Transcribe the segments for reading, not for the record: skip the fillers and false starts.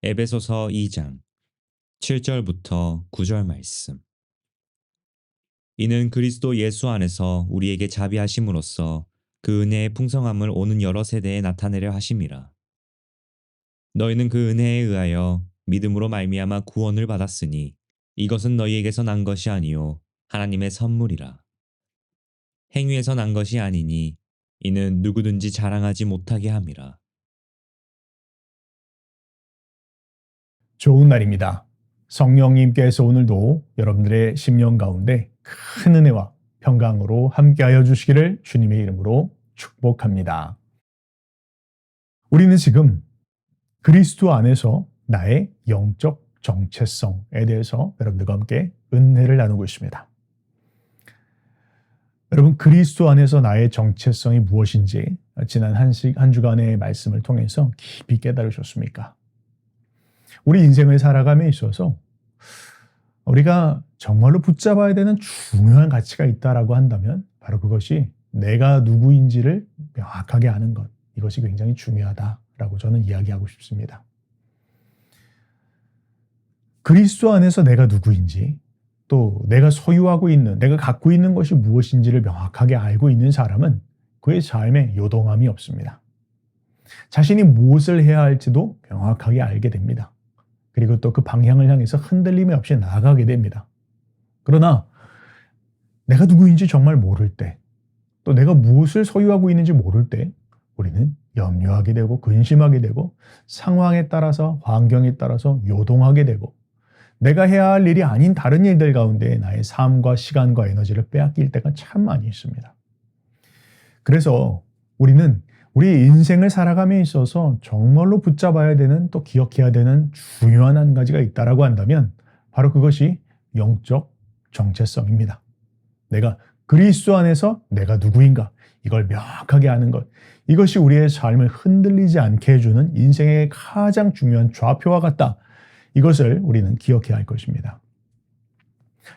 에베소서 2장 7절부터 9절 말씀. 이는 그리스도 예수 안에서 우리에게 자비하심으로써 그 은혜의 풍성함을 오는 여러 세대에 나타내려 하심이라. 너희는 그 은혜에 의하여 믿음으로 말미암아 구원을 받았으니 이것은 너희에게서 난 것이 아니요 하나님의 선물이라. 행위에서 난 것이 아니니 이는 누구든지 자랑하지 못하게 함이라. 좋은 날입니다. 성령님께서 오늘도 여러분들의 심령 가운데 큰 은혜와 평강으로 함께하여 주시기를 주님의 이름으로 축복합니다. 우리는 지금 그리스도 안에서 나의 영적 정체성에 대해서 여러분들과 함께 은혜를 나누고 있습니다. 여러분, 그리스도 안에서 나의 정체성이 무엇인지 지난 한 주간의 말씀을 통해서 깊이 깨달으셨습니까? 우리 인생을 살아감에 있어서 우리가 정말로 붙잡아야 되는 중요한 가치가 있다라고 한다면 바로 그것이 내가 누구인지를 명확하게 아는 것, 이것이 굉장히 중요하다라고 저는 이야기하고 싶습니다. 그리스도 안에서 내가 누구인지, 또 내가 소유하고 있는, 내가 갖고 있는 것이 무엇인지를 명확하게 알고 있는 사람은 그의 삶에 요동함이 없습니다. 자신이 무엇을 해야 할지도 명확하게 알게 됩니다. 그리고 또 그 방향을 향해서 흔들림이 없이 나아가게 됩니다. 그러나 내가 누구인지 정말 모를 때, 또 내가 무엇을 소유하고 있는지 모를 때 우리는 염려하게 되고 근심하게 되고 상황에 따라서, 환경에 따라서 요동하게 되고 내가 해야 할 일이 아닌 다른 일들 가운데 나의 삶과 시간과 에너지를 빼앗길 때가 참 많이 있습니다. 그래서 우리는 우리의 인생을 살아감에 있어서 정말로 붙잡아야 되는, 또 기억해야 되는 중요한 한 가지가 있다라고 한다면 바로 그것이 영적 정체성입니다. 내가 그리스도 안에서 내가 누구인가, 이걸 명확하게 아는 것, 이것이 우리의 삶을 흔들리지 않게 해주는 인생의 가장 중요한 좌표와 같다. 이것을 우리는 기억해야 할 것입니다.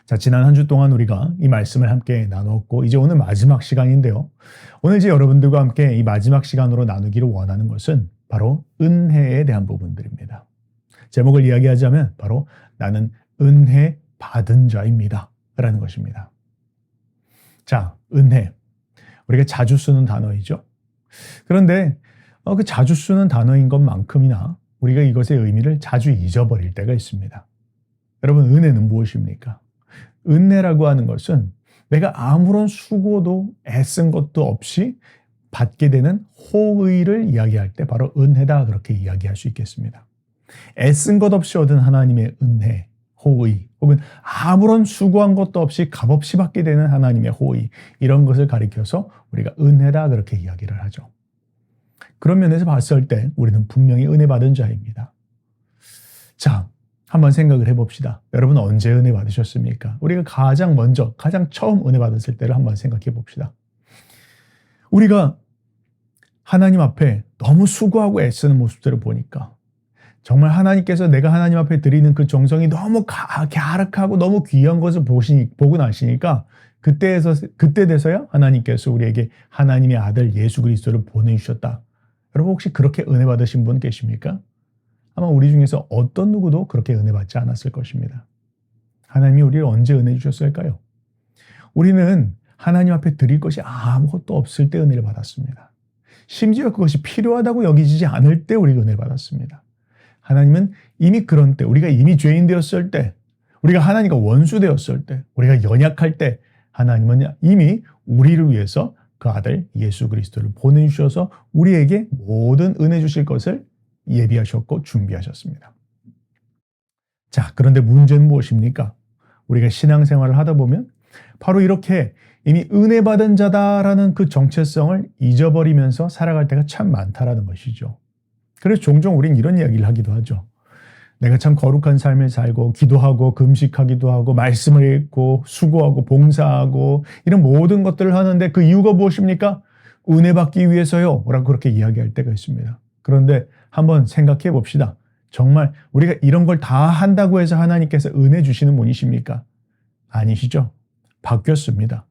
자, 지난 한 주 동안 우리가 이 말씀을 함께 나누었고 이제 오늘 마지막 시간인데요. 오늘 이제 여러분들과 함께 이 마지막 시간으로 나누기를 원하는 것은 바로 은혜에 대한 부분들입니다. 제목을 이야기하자면 바로 나는 은혜 받은 자입니다 라는 것입니다. 자, 은혜. 우리가 자주 쓰는 단어이죠. 그런데 그 자주 쓰는 단어인 것만큼이나 우리가 이것의 의미를 자주 잊어버릴 때가 있습니다. 여러분, 은혜는 무엇입니까? 은혜라고 하는 것은 내가 아무런 수고도 애쓴 것도 없이 받게 되는 호의를 이야기할 때 바로 은혜다, 그렇게 이야기할 수 있겠습니다. 애쓴 것 없이 얻은 하나님의 은혜, 호의, 혹은 아무런 수고한 것도 없이 값없이 받게 되는 하나님의 호의, 이런 것을 가리켜서 우리가 은혜다, 그렇게 이야기를 하죠. 그런 면에서 봤을 때 우리는 분명히 은혜 받은 자입니다. 자, 한번 생각을 해봅시다. 여러분, 언제 은혜 받으셨습니까? 우리가 가장 먼저, 가장 처음 은혜 받았을 때를 한번 생각해 봅시다. 우리가 하나님 앞에 너무 수고하고 애쓰는 모습들을 보니까 정말 하나님께서 내가 하나님 앞에 드리는 그 정성이 너무 갸륵하고 너무 귀한 것을 보고 나시니까 그때 돼서야 하나님께서 우리에게 하나님의 아들 예수 그리스도를 보내주셨다. 여러분, 혹시 그렇게 은혜 받으신 분 계십니까? 아마 우리 중에서 어떤 누구도 그렇게 은혜 받지 않았을 것입니다. 하나님이 우리를 언제 은혜 주셨을까요? 우리는 하나님 앞에 드릴 것이 아무것도 없을 때 은혜를 받았습니다. 심지어 그것이 필요하다고 여기지지 않을 때 우리가 은혜를 받았습니다. 하나님은 이미 그런 때, 우리가 이미 죄인 되었을 때, 우리가 하나님과 원수 되었을 때, 우리가 연약할 때 하나님은 이미 우리를 위해서 그 아들 예수 그리스도를 보내주셔서 우리에게 모든 은혜 주실 것을 예비하셨고 준비하셨습니다. 자, 그런데 문제는 무엇입니까? 우리가 신앙생활을 하다 보면 바로 이렇게 이미 은혜 받은 자다라는 그 정체성을 잊어버리면서 살아갈 때가 참 많다라는 것이죠. 그래서 종종 우린 이런 이야기를 하기도 하죠. 내가 참 거룩한 삶을 살고 기도하고 금식하기도 하고 말씀을 읽고 수고하고 봉사하고 이런 모든 것들을 하는데 그 이유가 무엇입니까? 은혜 받기 위해서요 라고 그렇게 이야기할 때가 있습니다. 그런데 한번 생각해 봅시다. 정말 우리가 이런 걸 다 한다고 해서 하나님께서 은혜 주시는 분이십니까? 아니시죠. 바뀌었습니다.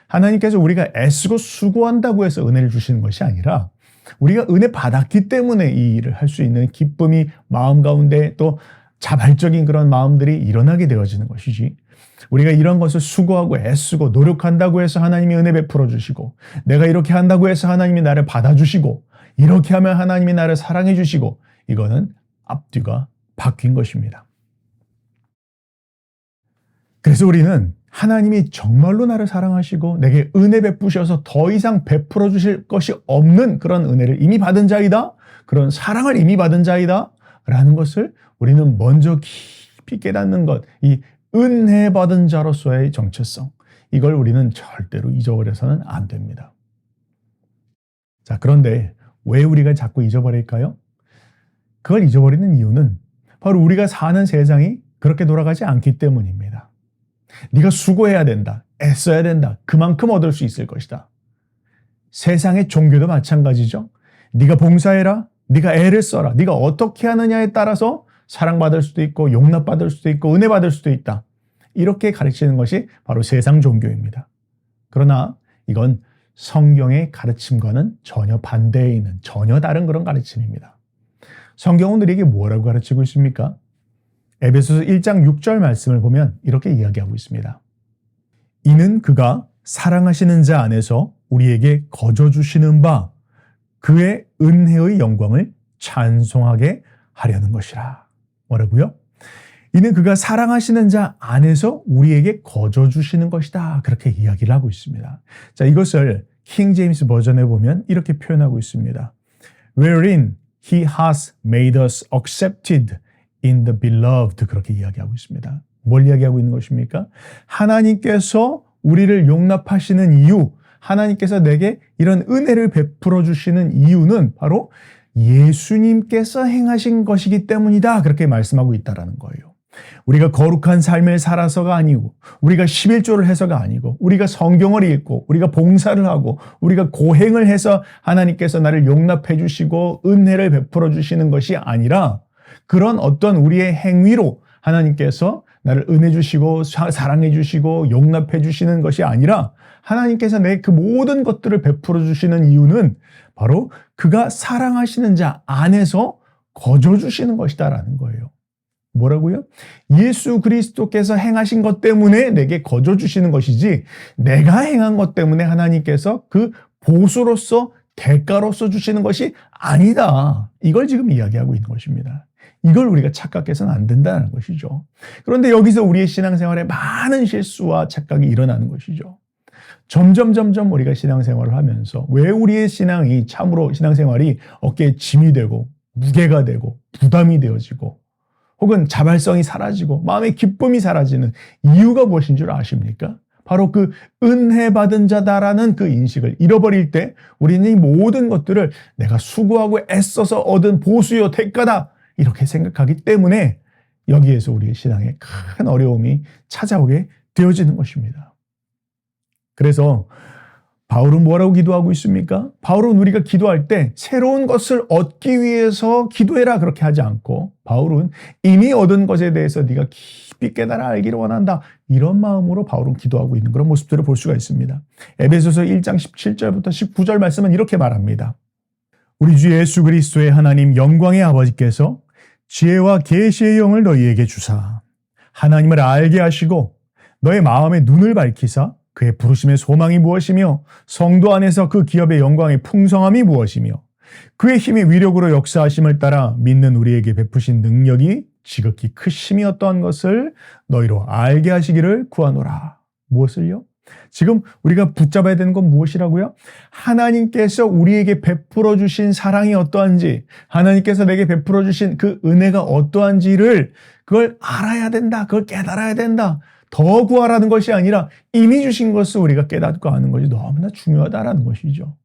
하나님께서 우리가 애쓰고 수고한다고 해서 은혜를 주시는 것이 아니라 우리가 은혜 받았기 때문에 이 일을 할 수 있는 기쁨이 마음 가운데 또 자발적인 그런 마음들이 일어나게 되어지는 것이지. 우리가 이런 것을 수고하고 애쓰고 노력한다고 해서 하나님이 은혜 베풀어 주시고, 내가 이렇게 한다고 해서 하나님이 나를 받아주시고, 이렇게 하면 하나님이 나를 사랑해 주시고, 이거는 앞뒤가 바뀐 것입니다. 그래서 우리는 하나님이 정말로 나를 사랑하시고 내게 은혜 베푸셔서 더 이상 베풀어 주실 것이 없는 그런 은혜를 이미 받은 자이다, 그런 사랑을 이미 받은 자이다 라는 것을 우리는 먼저 깊이 깨닫는 것, 이 은혜 받은 자로서의 정체성, 이걸 우리는 절대로 잊어버려서는 안 됩니다. 자, 그런데 왜 우리가 자꾸 잊어버릴까요? 그걸 잊어버리는 이유는 바로 우리가 사는 세상이 그렇게 돌아가지 않기 때문입니다. 네가 수고해야 된다, 애써야 된다, 그만큼 얻을 수 있을 것이다. 세상의 종교도 마찬가지죠. 네가 봉사해라, 네가 애를 써라, 네가 어떻게 하느냐에 따라서 사랑받을 수도 있고 용납받을 수도 있고 은혜 받을 수도 있다. 이렇게 가르치는 것이 바로 세상 종교입니다. 그러나 이건 성경의 가르침과는 전혀 반대에 있는, 전혀 다른 그런 가르침입니다. 성경은 우리에게 뭐라고 가르치고 있습니까? 에베소서 1장 6절 말씀을 보면 이렇게 이야기하고 있습니다. 이는 그가 사랑하시는 자 안에서 우리에게 거저 주시는 바 그의 은혜의 영광을 찬송하게 하려는 것이라. 뭐라고요? 이는 그가 사랑하시는 자 안에서 우리에게 거저 주시는 것이다. 그렇게 이야기를 하고 있습니다. 자, 이것을 킹 제임스 버전에 보면 이렇게 표현하고 있습니다. Wherein he has made us accepted in the beloved. 그렇게 이야기하고 있습니다. 뭘 이야기하고 있는 것입니까? 하나님께서 우리를 용납하시는 이유, 하나님께서 내게 이런 은혜를 베풀어 주시는 이유는 바로 예수님께서 행하신 것이기 때문이다. 그렇게 말씀하고 있다라는 거예요. 우리가 거룩한 삶을 살아서가 아니고, 우리가 11조를 해서가 아니고, 우리가 성경을 읽고, 우리가 봉사를 하고, 우리가 고행을 해서 하나님께서 나를 용납해 주시고 은혜를 베풀어 주시는 것이 아니라, 그런 어떤 우리의 행위로 하나님께서 나를 은혜 주시고 사랑해 주시고 용납해 주시는 것이 아니라, 하나님께서 내 그 모든 것들을 베풀어 주시는 이유는 바로 그가 사랑하시는 자 안에서 거저 주시는 것이다라는 거예요. 뭐라고요? 예수 그리스도께서 행하신 것 때문에 내게 거저 주시는 것이지, 내가 행한 것 때문에 하나님께서 그 보수로서 대가로서 주시는 것이 아니다. 이걸 지금 이야기하고 있는 것입니다. 이걸 우리가 착각해서는 안 된다는 것이죠. 그런데 여기서 우리의 신앙생활에 많은 실수와 착각이 일어나는 것이죠. 점점 우리가 신앙생활을 하면서 왜 우리의 신앙이, 참으로 신앙생활이 어깨에 짐이 되고 무게가 되고 부담이 되어지고 혹은 자발성이 사라지고 마음의 기쁨이 사라지는 이유가 무엇인 줄 아십니까? 바로 그 은혜 받은 자다라는 그 인식을 잃어버릴 때 우리는 이 모든 것들을 내가 수고하고 애써서 얻은 보수요 대가다 이렇게 생각하기 때문에 여기에서 우리의 신앙에 큰 어려움이 찾아오게 되어지는 것입니다. 그래서 바울은 뭐라고 기도하고 있습니까? 바울은 우리가 기도할 때 새로운 것을 얻기 위해서 기도해라 그렇게 하지 않고, 바울은 이미 얻은 것에 대해서 네가 깊이 깨달아 알기를 원한다, 이런 마음으로 바울은 기도하고 있는 그런 모습들을 볼 수가 있습니다. 에베소서 1장 17절부터 19절 말씀은 이렇게 말합니다. 우리 주 예수 그리스도의 하나님 영광의 아버지께서 지혜와 계시의 영을 너희에게 주사 하나님을 알게 하시고 너의 마음의 눈을 밝히사 그의 부르심의 소망이 무엇이며 성도 안에서 그 기업의 영광의 풍성함이 무엇이며 그의 힘의 위력으로 역사하심을 따라 믿는 우리에게 베푸신 능력이 지극히 크심이 어떠한 것을 너희로 알게 하시기를 구하노라. 무엇을요? 지금 우리가 붙잡아야 되는 건 무엇이라고요? 하나님께서 우리에게 베풀어 주신 사랑이 어떠한지, 하나님께서 내게 베풀어 주신 그 은혜가 어떠한지를 그걸 알아야 된다. 그걸 깨달아야 된다. 더 구하라는 것이 아니라 이미 주신 것을 우리가 깨닫고 아는 것이 너무나 중요하다라는 것이죠.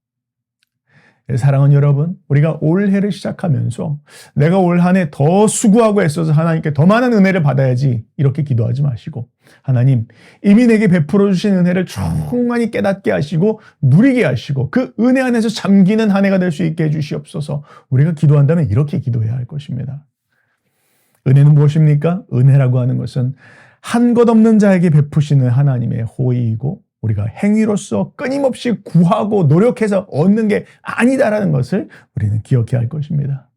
사랑하는 여러분, 우리가 올해를 시작하면서 내가 올 한 해 더 수고하고 애써서 하나님께 더 많은 은혜를 받아야지 이렇게 기도하지 마시고, 하나님 이미 내게 베풀어 주신 은혜를 충만히 깨닫게 하시고 누리게 하시고 그 은혜 안에서 잠기는 한 해가 될 수 있게 해주시옵소서. 우리가 기도한다면 이렇게 기도해야 할 것입니다. 은혜는 무엇입니까? 은혜라고 하는 것은 한 것 없는 자에게 베푸시는 하나님의 호의이고, 우리가 행위로서 끊임없이 구하고 노력해서 얻는 게 아니다라는 것을 우리는 기억해야 할 것입니다.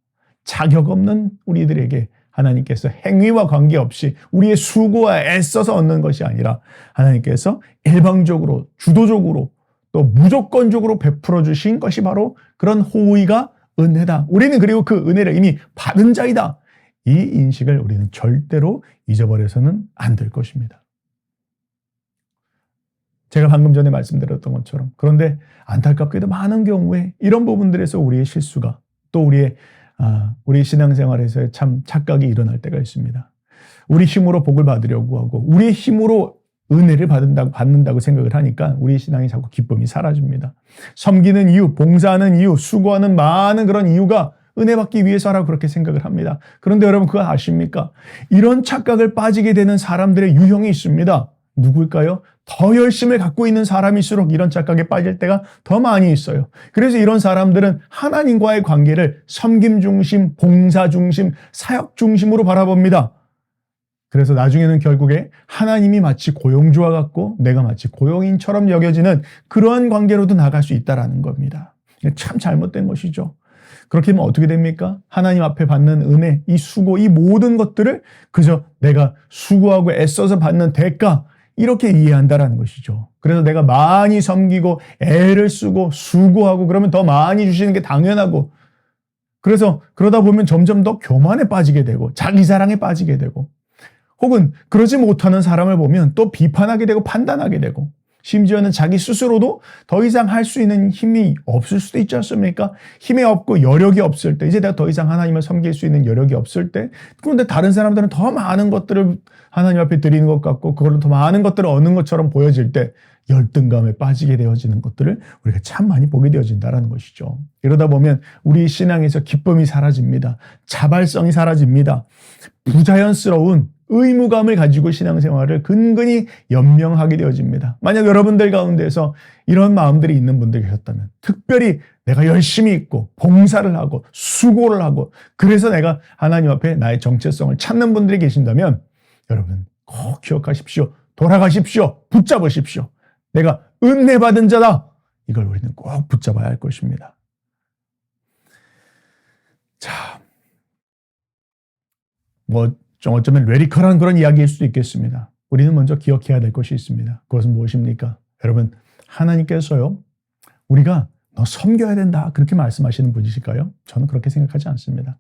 자격 없는 우리들에게 하나님께서 행위와 관계없이 우리의 수고와 애써서 얻는 것이 아니라 하나님께서 일방적으로 주도적으로 또 무조건적으로 베풀어 주신 것이 바로 그런 호의가 은혜다. 우리는 그리고 그 은혜를 이미 받은 자이다. 이 인식을 우리는 절대로 잊어버려서는 안 될 것입니다. 제가 방금 전에 말씀드렸던 것처럼 그런데 안타깝게도 많은 경우에 이런 부분들에서 우리의 실수가 또 우리 신앙생활에서의 참 착각이 일어날 때가 있습니다. 우리 힘으로 복을 받으려고 하고 우리의 힘으로 은혜를 받는다고 생각을 하니까 우리 신앙이 자꾸 기쁨이 사라집니다. 섬기는 이유, 봉사하는 이유, 수고하는 많은 그런 이유가 은혜 받기 위해서라고 그렇게 생각을 합니다. 그런데 여러분 그거 아십니까? 이런 착각을 빠지게 되는 사람들의 유형이 있습니다. 누구일까요? 더 열심을 갖고 있는 사람일수록 이런 착각에 빠질 때가 더 많이 있어요. 그래서 이런 사람들은 하나님과의 관계를 섬김 중심, 봉사 중심, 사역 중심으로 바라봅니다. 그래서 나중에는 결국에 하나님이 마치 고용주와 같고 내가 마치 고용인처럼 여겨지는 그러한 관계로도 나갈 수 있다는 겁니다. 참 잘못된 것이죠. 그렇게 하면 어떻게 됩니까? 하나님 앞에 받는 은혜, 이 수고, 이 모든 것들을 그저 내가 수고하고 애써서 받는 대가 이렇게 이해한다라는 것이죠. 그래서 내가 많이 섬기고 애를 쓰고 수고하고 그러면 더 많이 주시는 게 당연하고 그래서 그러다 보면 점점 더 교만에 빠지게 되고 자기 사랑에 빠지게 되고 혹은 그러지 못하는 사람을 보면 또 비판하게 되고 판단하게 되고 심지어는 자기 스스로도 더 이상 할 수 있는 힘이 없을 수도 있지 않습니까? 힘이 없고 여력이 없을 때 이제 내가 더 이상 하나님을 섬길 수 있는 여력이 없을 때 그런데 다른 사람들은 더 많은 것들을 하나님 앞에 드리는 것 같고 그걸로 더 많은 것들을 얻는 것처럼 보여질 때 열등감에 빠지게 되어지는 것들을 우리가 참 많이 보게 되어진다는 것이죠. 이러다 보면 우리 신앙에서 기쁨이 사라집니다. 자발성이 사라집니다. 부자연스러운 의무감을 가지고 신앙생활을 근근히 연명하게 되어집니다. 만약 여러분들 가운데서 이런 마음들이 있는 분들이 계셨다면 특별히 내가 열심히 있고 봉사를 하고 수고를 하고 그래서 내가 하나님 앞에 나의 정체성을 찾는 분들이 계신다면 여러분 꼭 기억하십시오. 돌아가십시오. 붙잡으십시오. 내가 은혜 받은 자다. 이걸 우리는 꼭 붙잡아야 할 것입니다. 자, 좀 어쩌면 레디컬한 그런 이야기일 수도 있겠습니다. 우리는 먼저 기억해야 될 것이 있습니다. 그것은 무엇입니까? 여러분, 하나님께서요, 우리가 너 섬겨야 된다. 그렇게 말씀하시는 분이실까요? 저는 그렇게 생각하지 않습니다.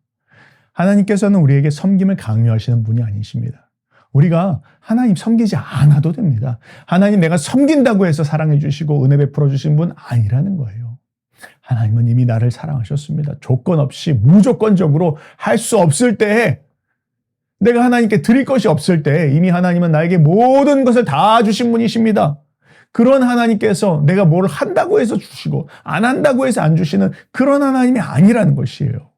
하나님께서는 우리에게 섬김을 강요하시는 분이 아니십니다. 우리가 하나님 섬기지 않아도 됩니다. 하나님 내가 섬긴다고 해서 사랑해 주시고 은혜 베풀어 주신 분 아니라는 거예요. 하나님은 이미 나를 사랑하셨습니다. 조건 없이 무조건적으로 할 수 없을 때에 내가 하나님께 드릴 것이 없을 때 이미 하나님은 나에게 모든 것을 다 주신 분이십니다. 그런 하나님께서 내가 뭘 한다고 해서 주시고 안 한다고 해서 안 주시는 그런 하나님이 아니라는 것이에요.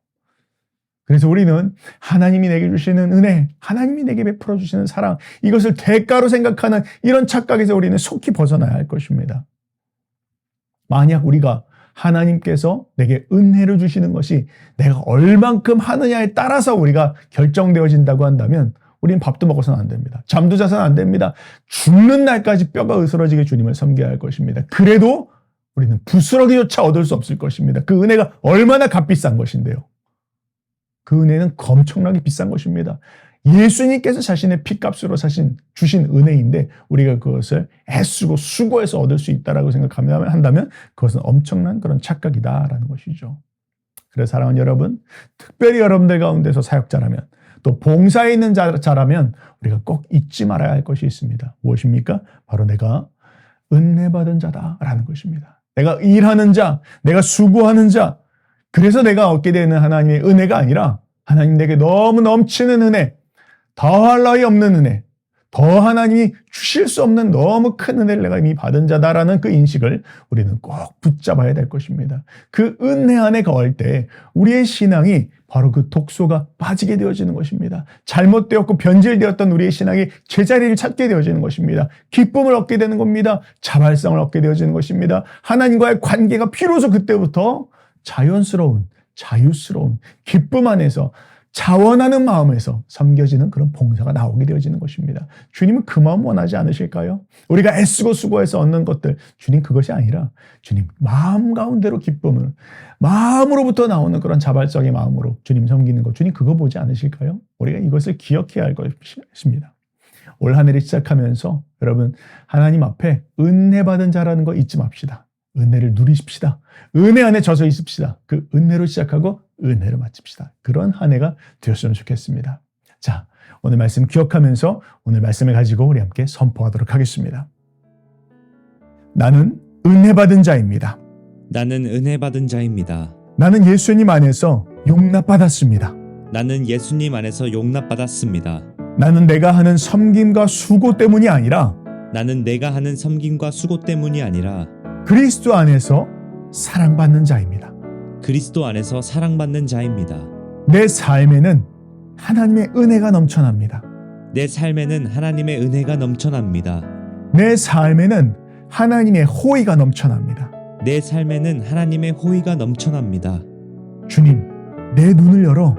그래서 우리는 하나님이 내게 주시는 은혜, 하나님이 내게 베풀어 주시는 사랑, 이것을 대가로 생각하는 이런 착각에서 우리는 속히 벗어나야 할 것입니다. 만약 우리가 하나님께서 내게 은혜를 주시는 것이 내가 얼만큼 하느냐에 따라서 우리가 결정되어진다고 한다면 우리는 밥도 먹어서는 안 됩니다. 잠도 자서는 안 됩니다. 죽는 날까지 뼈가 으스러지게 주님을 섬겨야 할 것입니다. 그래도 우리는 부스러기조차 얻을 수 없을 것입니다. 그 은혜가 얼마나 값비싼 것인데요. 그 은혜는 엄청나게 비싼 것입니다. 예수님께서 자신의 피값으로 주신 은혜인데 우리가 그것을 애쓰고 수고해서 얻을 수 있다라고 한다면 그것은 엄청난 그런 착각이다라는 것이죠. 그래서 사랑하는 여러분, 특별히 여러분들 가운데서 사역자라면 또 봉사에 있는 자라면 우리가 꼭 잊지 말아야 할 것이 있습니다. 무엇입니까? 바로 내가 은혜 받은 자다라는 것입니다. 내가 일하는 자, 내가 수고하는 자, 그래서 내가 얻게 되는 하나님의 은혜가 아니라 하나님 내게 너무 넘치는 은혜, 더할 나위 없는 은혜, 더 하나님이 주실 수 없는 너무 큰 은혜를 내가 이미 받은 자다라는 그 인식을 우리는 꼭 붙잡아야 될 것입니다. 그 은혜 안에 거할 때 우리의 신앙이 바로 그 독소가 빠지게 되어지는 것입니다. 잘못되었고 변질되었던 우리의 신앙이 제자리를 찾게 되어지는 것입니다. 기쁨을 얻게 되는 겁니다. 자발성을 얻게 되어지는 것입니다. 하나님과의 관계가 비로소 그때부터 자연스러운, 자유스러운 기쁨 안에서 자원하는 마음에서 섬겨지는 그런 봉사가 나오게 되어지는 것입니다. 주님은 그 마음 원하지 않으실까요? 우리가 애쓰고 수고해서 얻는 것들, 주님 그것이 아니라 주님 마음 가운데로 기쁨을, 마음으로부터 나오는 그런 자발적인 마음으로 주님 섬기는 것, 주님 그거 보지 않으실까요? 우리가 이것을 기억해야 할 것입니다. 올 한 해를 시작하면서 여러분 하나님 앞에 은혜 받은 자라는 거 잊지 맙시다. 은혜를 누리십시다. 은혜 안에 젖어 있읍시다. 그 은혜로 시작하고 은혜로 마칩시다. 그런 한 해가 되었으면 좋겠습니다. 자, 오늘 말씀 기억하면서 오늘 말씀을 가지고 우리 함께 선포하도록 하겠습니다. 나는 은혜 받은 자입니다. 나는 은혜 받은 자입니다. 나는 예수님 안에서 용납받았습니다. 나는 예수님 안에서 용납받았습니다. 나는 내가 하는 섬김과 수고 때문이 아니라 나는 내가 하는 섬김과 수고 때문이 아니라 그리스도 안에서 사랑받는 자입니다. 그리스도 안에서 사랑받는 자입니다. 내 삶에는 하나님의 은혜가 넘쳐납니다. 내 삶에는 하나님의 은혜가 넘쳐납니다. 내 삶에는 하나님의 호의가 넘쳐납니다. 내 삶에는 하나님의 호의가 넘쳐납니다. 주님, 내 눈을 열어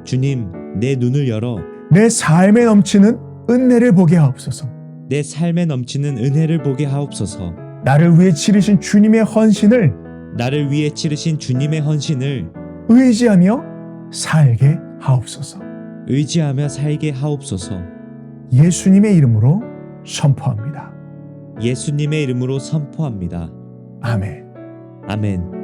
주님, 내 눈을 열어 내 삶에 넘치는 은혜를 보게 하옵소서. 내 삶에 넘치는 은혜를 보게 하옵소서. 나를 위해 치르신 주님의 헌신을 나를 위해 치르신 주님의 헌신을 의지하며 살게 하옵소서. 의지하며 살게 하옵소서. 예수님의 이름으로 선포합니다. 예수님의 이름으로 선포합니다. 아멘. 아멘.